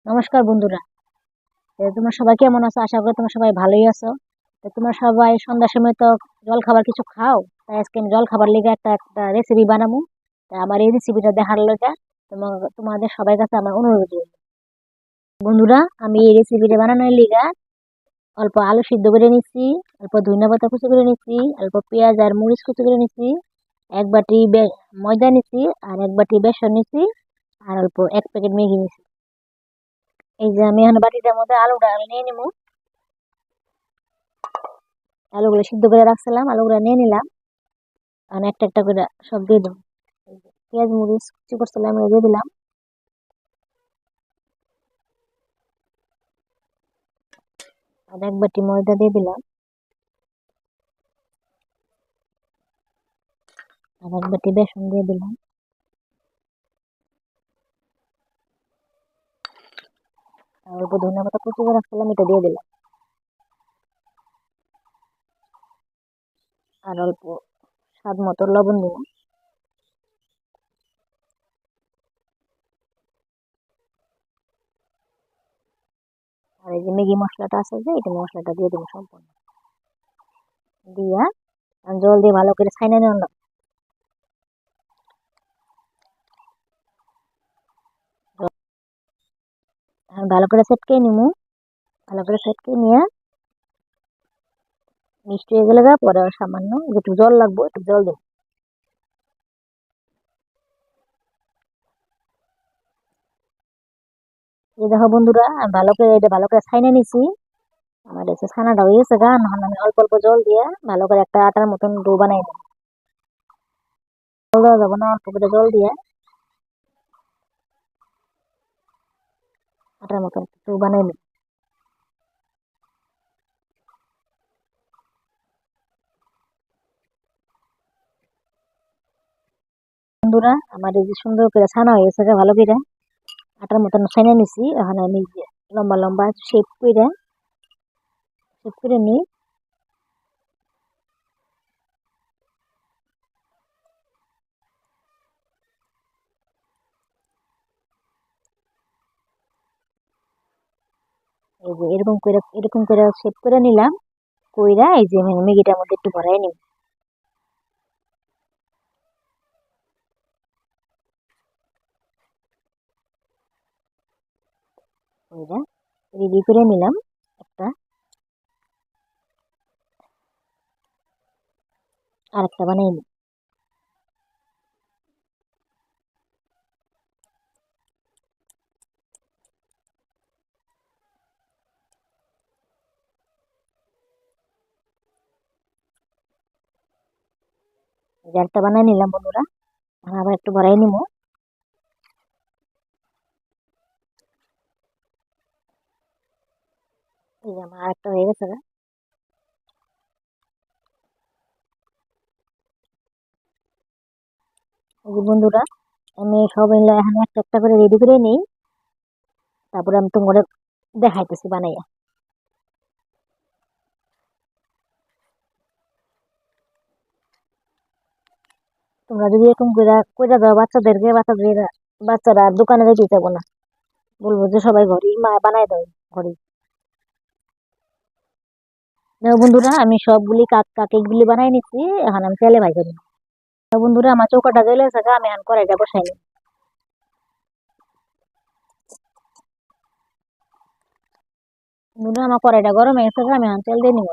নমস্কার বন্ধুরা। তোমরা সবাই কেমন আছো? আশা করি তোমরা সবাই ভালোই আছো। তো তোমরা সবাই সন্ধ্যার সময় তো জল খাবার কিছু খাও। তাই আজকে আমি জল খাবার লেগে একটা একটা রেসিপি বানাবো। তাই আমার এই রেসিপিটা দেখার লেগে তোমাদের সবার কাছে আমার অনুরোধ রইল। বন্ধুরা, আমি এই রেসিপিটা বানানোর লিগা অল্প আলু সিদ্ধ করে নিচ্ছি, অল্প ধনিয়া পাতা কুচি করে নিচ্ছি, অল্প পেঁয়াজ আর মরিচ কুচি করে নিচ্ছি, এক বাটি ময়দা নিচ্ছি, আর এক বাটি বেসন নিচ্ছি, আর অল্প এক প্যাকেট ম্যাগি নিচ্ছি। এই যে আমি এখন বাটিটার মধ্যে আলুটা নিয়ে নিবো। আলুগুলো সিদ্ধ করে রাখছিলাম, আলুগুলো নিয়ে নিলাম। আমি একটা একটা করে সব দিয়ে দেবো। এই যে পেঁয়াজ মরিচ কুচি করছিলাম, এগুলো দিয়ে দিলাম। আর এক বাটি ময়দা দিয়ে দিলাম, আর এক বাটি বেসন দিয়ে দিলাম, আর অল্প ধনিয়া পাতা কুচি করে রাখছিলাম, এটা দিয়ে দিলাম। আর অল্প স্বাদ মতো লবণ দিব। আর এই যে ম্যাগি মশলাটা আছে, যে এটা মশলাটা দিয়ে দেবো সম্পূর্ণ। দিয়া আর জল দিয়ে ভালো করে ছাইনা নিলাম। ভালো করে সেটকে নিমু। ভালো করে সেটকে নিয়ে মিষ্টি হয়ে গেলে পরে সামান্য একটু জল লাগবে, একটু জল দেবো। এই দেখো বন্ধুরা, আমি ভালো করে ছাইনা নিছি। আমার এসে ছানাটা হয়ে গেছে গা। এখন আমি অল্প অল্প জল দিয়ে ভালো করে একটা আটার মতন ডো বানাই নেব। জল দেওয়া যাবে না, অল্প করে জল দিয়ে আটার মতন ডো বানাই নেব। বন্ধুরা, আমার এই যে সুন্দর করে ছানা হয়ে গেছে গা, ভালো করে আটার মতন ছাইনা নিছি। এখন আমি যে লম্বা লম্বা শেপ করে নিই। এই যে এরকম করে শেপ করে নিলাম। কইরা এই যে আমি ম্যাগিটার মধ্যে একটু ভরাই নিব। কইরা রেডি করে নিলাম একটা। আরেকটা বানাই নিই। এই যে আরেকটা বানাই নিলাম বন্ধুরা। এখন আবার একটু ভরাই নিব। এই যে আমার আরেকটা হয়ে গেছে গা। এই যে বন্ধুরা, আমি সব মিলে এখন একটা একটা করে রেডি করে নিই। তারপরে আমি তোমাদের দেখাইতেছি বানাইয়া। তোমরা যদি এরকম করে কইরা দাও বাচ্চাদেরকে, বাচ্চারা আর দোকানে যেতে যাবো না। বলবো যে সবাই ঘরেই মা বানাই দাও, ঘরে। দেখো বন্ধুরা, আমি সবগুলি কেকগুলি বানাই নিচ্ছি। এখন আমি তেলে ভাজে নিই। তো বন্ধুরা, আমার চৌকাটা জ্বলে গেছে গা, আমি এখন কড়াইটা বসাই নিই। বন্ধুরা, আমার কড়াইটা গরম হয়ে গেছে গা, আমি এখন তেল দিয়ে নিব।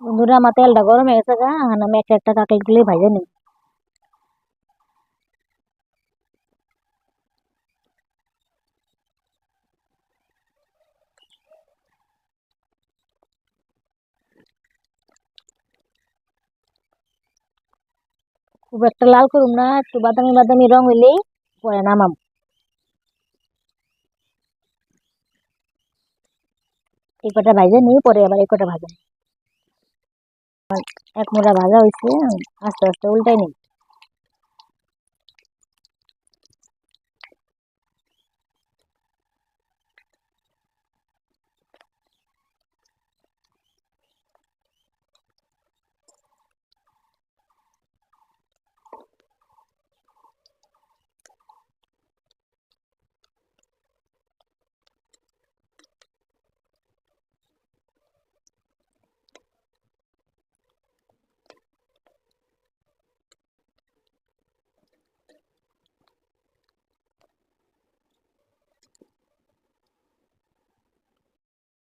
বন্ধুরা, আমার তেলটা গরম হয়ে গেছে গা, এখন আমি একটা একটা কাকেকগুলি ভাজে নিই। খুব একটা লাল করুম না, একটু বাদামি বাদামি রং হইলেই পরে নামাম। এই কটা ভাজে নিই, পরে আবার এই কটা ভাজে নিই। এক মোড়া ভাজা হয়েছে, আস্তে আস্তে উল্টাই নিই।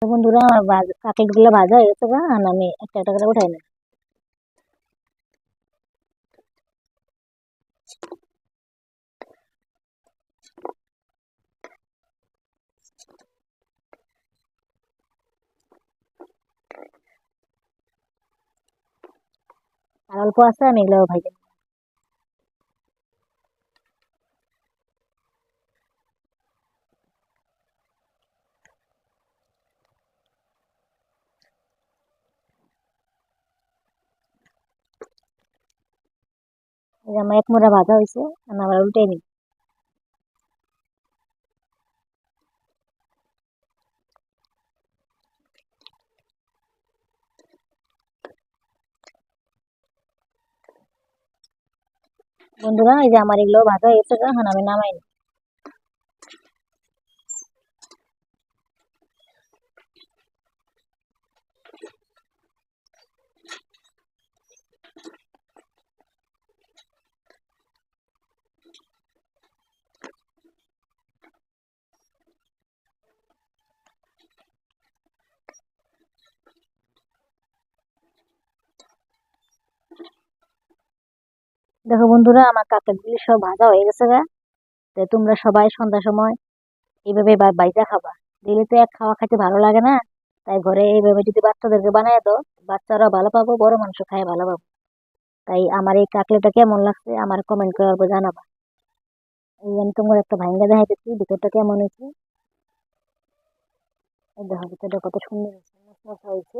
তো বন্ধুরা আমার কাটলেট গুলো ভাজা হয়ে গেছে গা, আর আমি একটা একটা করে উঠাই না। আর অল্প আছে, আমি এগুলো ভাজা। এই যে আমার এক মোড়া ভাজা হয়েছে, আমি আবার উল্টে নিই। বন্ধুরা এই যে আমার এগুলো ভাজা হয়ে গেছে গা, এখন আমি নামাই নিই। দেখো বন্ধুরা আমার কাটলেট গুলি সব ভাজা হয়ে গেছে গা। তো তোমরা সবাই সন্ধ্যার সময় এইভাবে বাইজা খাবা। দিলে তো এক খাওয়া খাইতে ভালো লাগে না। তাই ঘরে এইভাবে যদি বাচ্চাদেরকে বানায় দাও, বাচ্চারা ভালো পাবো, বড় মানুষ খায় ভালো পাবো। তাই আমার এই কাটলেটটা কেমন লাগছে আমার কমেন্ট করে অল্প জানাবা। এই আমি তোমার একটা ভাঙ্গা দেখাইতেছি, ভিতরটা কেমন হয়েছে। এই দেখো ভিতরটা কত সুন্দর হয়েছে, মশমশা হয়েছে।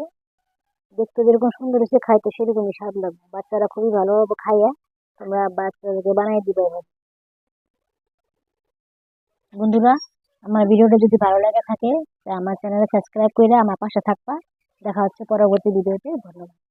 দেখতে যেরকম সুন্দর হয়েছে, খাইতে সেরকমই স্বাদ লাগবে। বাচ্চারা খুবই ভালো হবে খাইয়া। তোমরা বাচ্চাদেরকে বানাই দিবে এভাবে। বন্ধুরা আমার ভিডিওটা যদি ভালো লাগে থাকে, তাই আমার চ্যানেলে সাবস্ক্রাইব করে আমার পাশে থাকবা। দেখা হচ্ছে পরবর্তী ভিডিওতে। ধন্যবাদ।